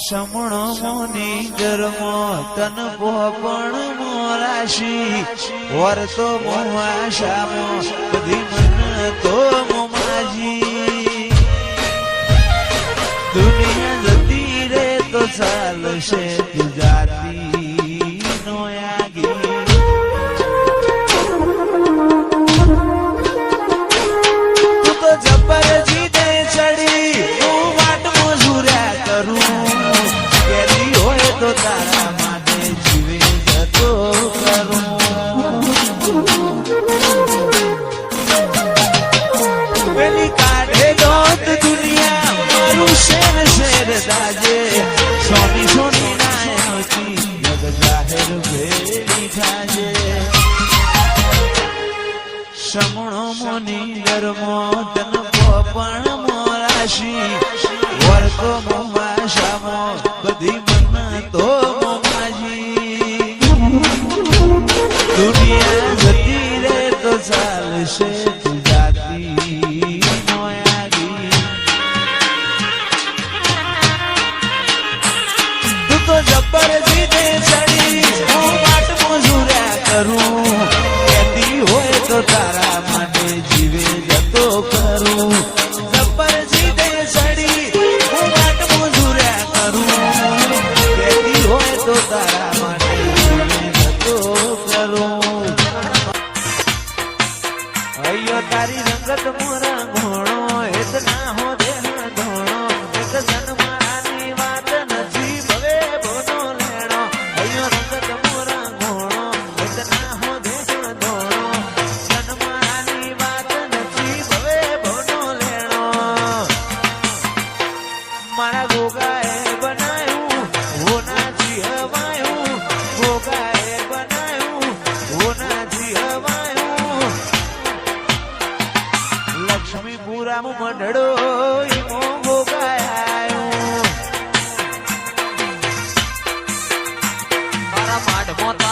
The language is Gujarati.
સમણો મોની ગરમો તન પોપણ મોરાશી વર્તો મોવાશામો બધી મન તો મોમાજી દુનિયા જતી રે તો ચાલશે તું જાતી નો આગી તું તો જબર જીતે ચડી હું વાટ મજૂર્યા કરું તો તારા માટે જીવે જતો કરું પેલી કાઢે દોત દુનિયા મારું શેર શેર દાજે સોની સોની નાયતી જગ જાહેર ભેળી ખાજે સમણો મોની ગરમો તન પોપણ મોરાશી વર્તો મોવાશામો બધી તો મોમાજી દુનિયા જતી રે તો ચાલશે તું જાતી નો આગી તું તો જબર જીતે ચડી હું વાટ મજૂર્યા કરું કહેતી હોય તો તારા માટે જીવે જતો કરું જબર જીતે ચડી હું વાટ મજૂર્યા કરું તો તારા માટે જતો કરું અયો તારી રંગત મોરા ઘોણો એત ના હો દેહ ધોણો એક જન્માની વાત નથી ભવે ભોનો લેણો અયો રંગત મોરા ઘોણો એત ના હો દેહ ધોણો જન્માની વાત નથી ભવે ભોનો લેણો મારા ગોગાએ બનાયું હોના લક્ષ્મીપુરામ મંડળો ઈમો ભોગાયો મારા માઢ મોતા